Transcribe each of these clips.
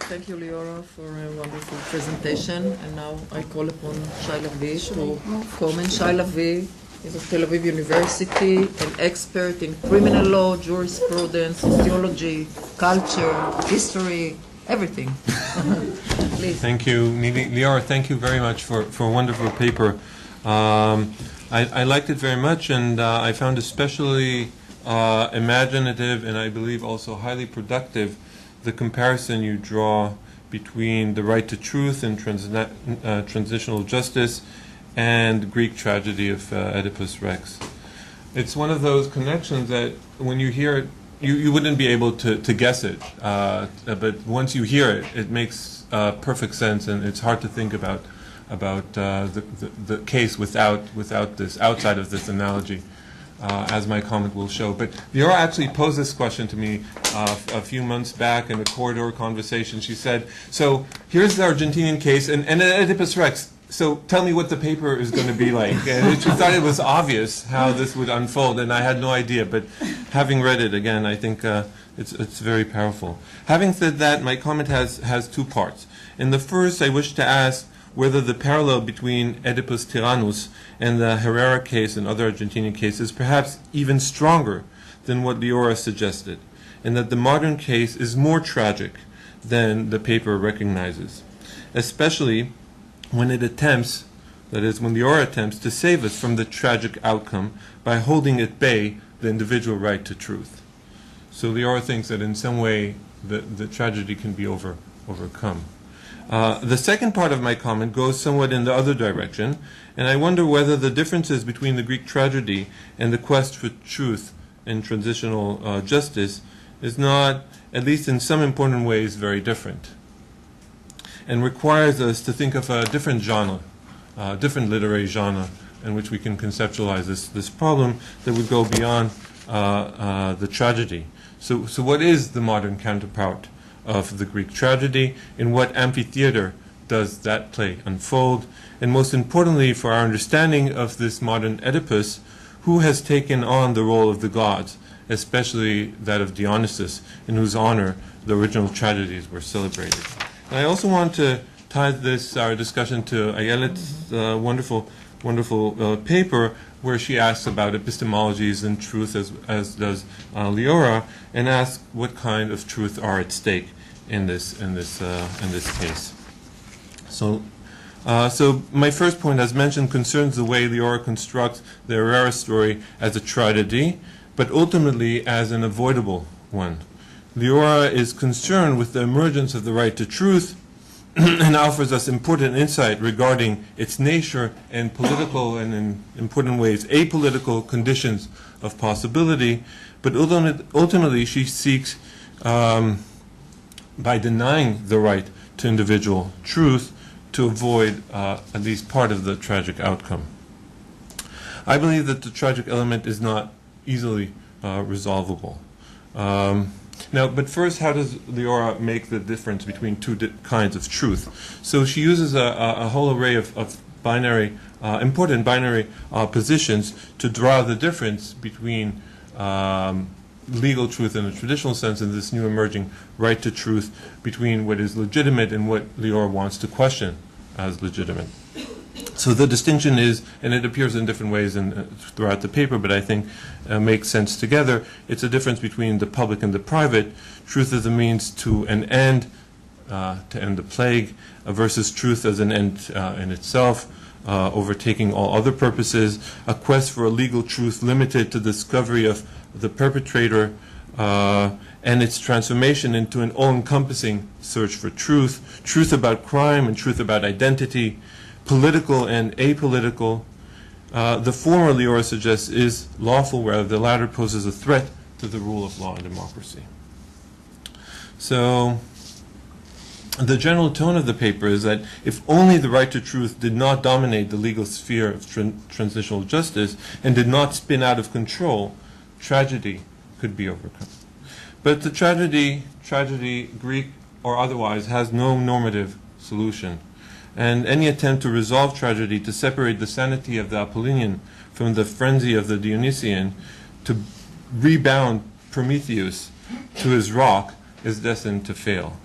Thank you, Liora, for a wonderful presentation. And now I call upon Shai Lavi to comment. Shai Lavi is of Tel Aviv University, an expert in criminal law, jurisprudence, sociology, culture, history, everything. Please. Thank you, Liora. Thank you very much for a wonderful paper. I liked it very much, and I found especially imaginative and I believe also highly productive the comparison you draw between the right to truth and transitional justice and Greek tragedy of Oedipus Rex. It's one of those connections that when you hear it, you wouldn't be able to guess it, but once you hear it, it makes perfect sense, and it's hard to think about the case without this, outside of this analogy. As my comment will show. But Liora actually posed this question to me a few months back in a corridor conversation. She said, so here's the Argentinian case, and Oedipus Rex, so tell me what the paper is going to be like. And she thought it was obvious how this would unfold, and I had no idea. But having read it again, I think it's very powerful. Having said that, my comment has two parts. In the first, I wish to ask whether the parallel between Oedipus Tyrannus and the Herrera case and other Argentinian cases is perhaps even stronger than what Liora suggested, and that the modern case is more tragic than the paper recognizes, especially when it attempts, that is, when Liora attempts to save us from the tragic outcome by holding at bay the individual right to truth. So Liora thinks that in some way the tragedy can be overcome. The second part of my comment goes somewhat in the other direction, and I wonder whether the differences between the Greek tragedy and the quest for truth and transitional justice is not, at least in some important ways, very different, and requires us to think of a different genre, different literary genre, in which we can conceptualize this problem that would go beyond the tragedy. So what is the modern counterpart of the Greek tragedy? In what amphitheater does that play unfold? And most importantly, for our understanding of this modern Oedipus, who has taken on the role of the gods, especially that of Dionysus, in whose honor the original tragedies were celebrated? And I also want to tie our discussion to Ayelet's wonderful paper, where she asks about epistemologies and truth, as does Liora, and asks what kind of truth are at stake in this case. So my first point, as mentioned, concerns the way Liora constructs the Herrera story as a tragedy, but ultimately as an avoidable one. Liora is concerned with the emergence of the right to truth and offers us important insight regarding its nature and political and, in important ways, apolitical conditions of possibility. But ultimately, she seeks, by denying the right to individual truth, to avoid at least part of the tragic outcome. I believe that the tragic element is not easily resolvable. But first, how does Liora make the difference between two kinds of truth? So she uses a whole array of important binary positions to draw the difference between legal truth in a traditional sense and this new emerging right to truth, between what is legitimate and what Liora wants to question as legitimate. So the distinction is, and it appears in different ways throughout the paper, but I think makes sense together, it's a difference between the public and the private. Truth as a means to an end, to end the plague, versus truth as an end in itself, overtaking all other purposes, a quest for a legal truth limited to the discovery of the perpetrator, and its transformation into an all-encompassing search for truth, truth about crime and truth about identity, political and apolitical. The former, Liora suggests, is lawful, whereas the latter poses a threat to the rule of law and democracy. So the general tone of the paper is that if only the right to truth did not dominate the legal sphere of transitional justice and did not spin out of control, tragedy could be overcome. But the tragedy, Greek or otherwise, has no normative solution. And any attempt to resolve tragedy, to separate the sanity of the Apollonian from the frenzy of the Dionysian, to rebound Prometheus to his rock, is destined to fail.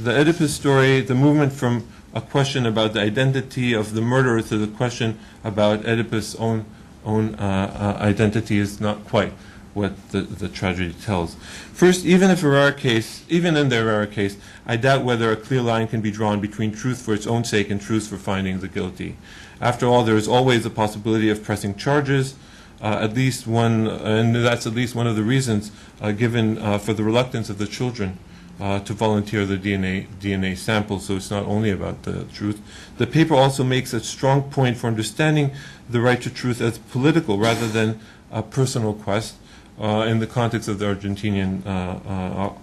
the Oedipus story, the movement from a question about the identity of the murderer to the question about Oedipus' own identity is not quite what the tragedy tells. First, even in the rare case, I doubt whether a clear line can be drawn between truth for its own sake and truth for finding the guilty. After all, there is always the possibility of pressing charges, at least one, and that's at least one of the reasons given for the reluctance of the children to volunteer the DNA sample, so it's not only about the truth. The paper also makes a strong point for understanding the right to truth as political rather than a personal quest in the context of the Argentinian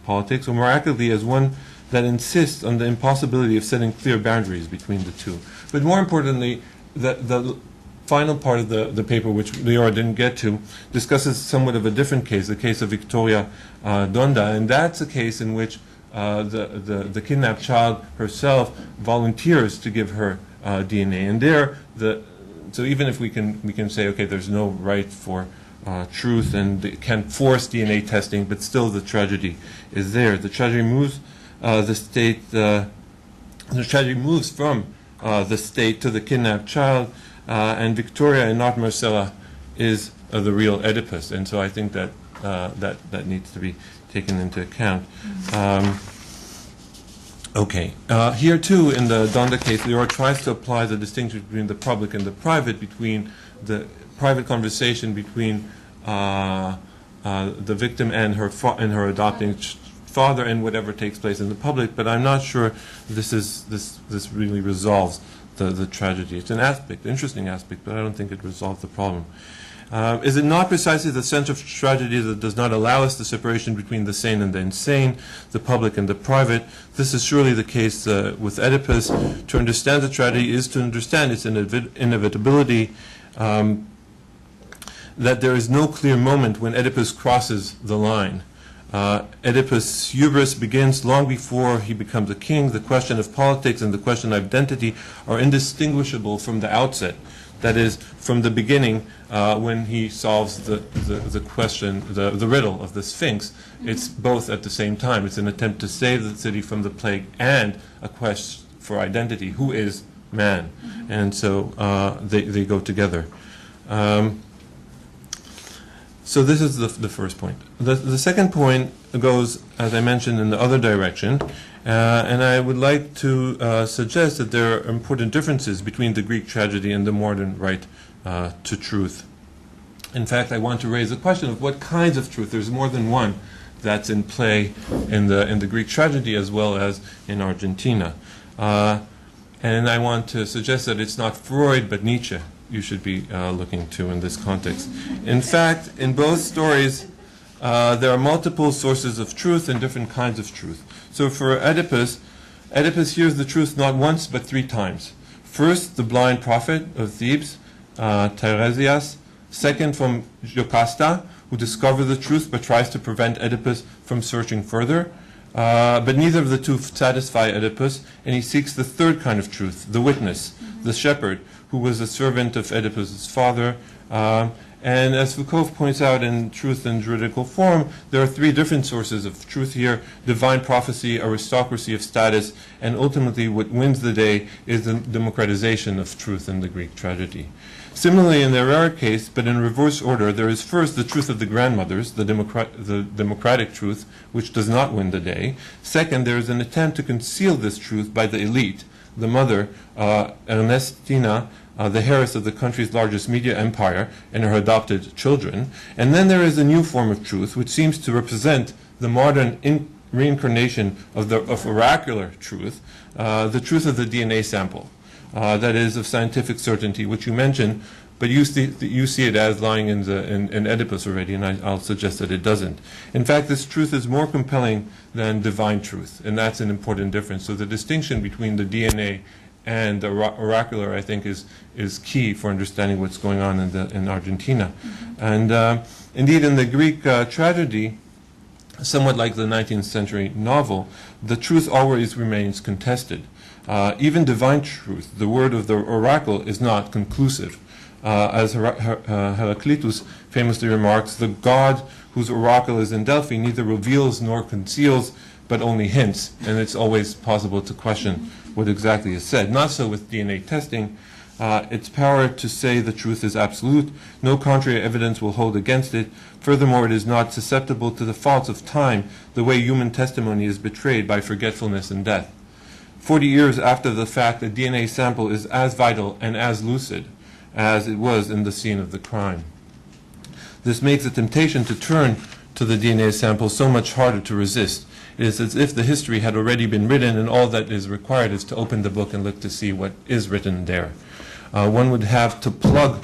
politics, or more accurately as one that insists on the impossibility of setting clear boundaries between the two. But more importantly, the final part of the paper, which Lior didn't get to, discusses somewhat of a different case, the case of Victoria Donda, and that's a case in which the kidnapped child herself volunteers to give her DNA, and so even if we can say, okay, there's no right for truth and it can force DNA testing, but still the tragedy is there. The tragedy moves the tragedy moves from the state to the kidnapped child, and Victoria and not Marcella is the real Oedipus, and so I think that that needs to be taken into account. Here too, in the Donda case, Lior tries to apply the distinction between the public and the private, between the private conversation between the victim and her adopting father and whatever takes place in the public. But I'm not sure this really resolves the tragedy. It's an interesting aspect, but I don't think it resolves the problem. Is it not precisely the sense of tragedy that does not allow us the separation between the sane and the insane, the public and the private? This is surely the case with Oedipus. To understand the tragedy is to understand its inevitability, that there is no clear moment when Oedipus crosses the line. Oedipus' hubris begins long before he becomes a king. The question of politics and the question of identity are indistinguishable from the outset. That is, from the beginning, when he solves the question, the riddle of the Sphinx, it's both at the same time. It's an attempt to save the city from the plague and a quest for identity. Who is man? And so they go together. So this is the first point. The second point goes, as I mentioned, in the other direction. And I would like to suggest that there are important differences between the Greek tragedy and the modern right to truth. In fact, I want to raise the question of what kinds of truth. There's more than one that's in play in the Greek tragedy as well as in Argentina. And I want to suggest that it's not Freud but Nietzsche you should be looking to in this context. In fact, in both stories, there are multiple sources of truth and different kinds of truth. So for Oedipus hears the truth not once but 3 times. First, the blind prophet of Thebes, Tiresias. Second, from Jocasta, who discovers the truth but tries to prevent Oedipus from searching further. But neither of the two satisfy Oedipus, and he seeks the third kind of truth, the witness, the shepherd, who was a servant of Oedipus' father. And as Foucault points out in Truth in Juridical Form, there are 3 different sources of truth here: divine prophecy, aristocracy of status, and ultimately what wins the day is the democratization of truth in the Greek tragedy. Similarly, in the rare case, but in reverse order, there is first the truth of the grandmothers, the democratic truth, which does not win the day. Second, there is an attempt to conceal this truth by the elite, the mother, Ernestina, the heiress of the country's largest media empire, and her adopted children. And then there is a new form of truth, which seems to represent the modern reincarnation of oracular truth, the truth of the DNA sample, that is of scientific certainty, which you mentioned, but you see it as lying in Oedipus already, and I'll suggest that it doesn't. In fact, this truth is more compelling than divine truth, and that's an important difference. So the distinction between the DNA and the oracular, I think, is key for understanding what's going on in Argentina. And indeed, in the Greek tragedy, somewhat like the 19th century novel, the truth always remains contested. Even divine truth, the word of the oracle, is not conclusive. As Heraclitus famously remarks, the god whose oracle is in Delphi neither reveals nor conceals, but only hints, and it's always possible to question what exactly is said. Not so with DNA testing. Its power to say the truth is absolute. No contrary evidence will hold against it. Furthermore, it is not susceptible to the faults of time, the way human testimony is betrayed by forgetfulness and death. 40 years after the fact, a DNA sample is as vital and as lucid as it was in the scene of the crime. This makes the temptation to turn to the DNA sample so much harder to resist. It is as if the history had already been written, and all that is required is to open the book and look to see what is written there. One would have to plug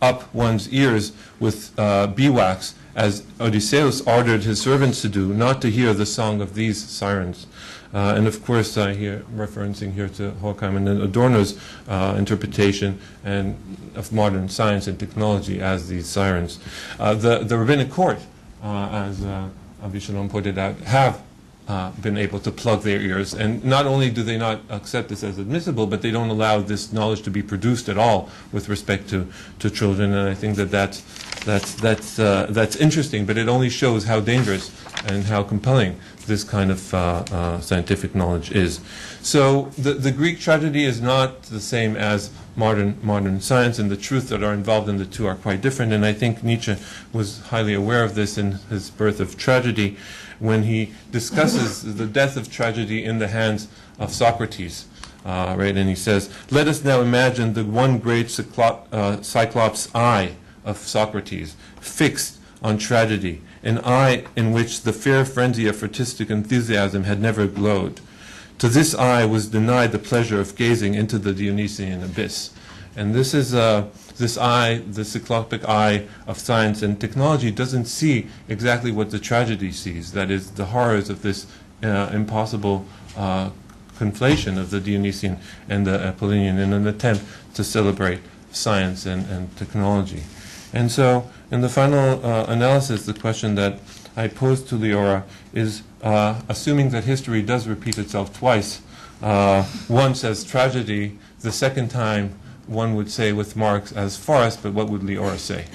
up one's ears with beeswax, as Odysseus ordered his servants to do, not to hear the song of these sirens. And of course, here referencing here to Horkheim and then Adorno's interpretation and of modern science and technology as these sirens. The rabbinic court, as Avishalom pointed out, have been able to plug their ears, and not only do they not accept this as admissible, but they don't allow this knowledge to be produced at all with respect to children. And I think that's interesting, but it only shows how dangerous and how compelling this kind of scientific knowledge is. So the Greek tragedy is not the same as modern science, and the truths that are involved in the two are quite different. And I think Nietzsche was highly aware of this in his Birth of Tragedy, when he discusses the death of tragedy in the hands of Socrates. Right, and he says, "Let us now imagine the one great cyclops eye of Socrates, fixed on tragedy, an eye in which the fair frenzy of artistic enthusiasm had never glowed. To this eye was denied the pleasure of gazing into the Dionysian abyss." And this is this eye, the cyclopic eye of science and technology, doesn't see exactly what the tragedy sees. That is, the horrors of this impossible conflation of the Dionysian and the Apollonian in an attempt to celebrate science and technology. And so, in the final analysis, the question that I posed to Leora is, assuming that history does repeat itself twice, once as tragedy, the second time one would say with Marx as farce, but what would Leora say?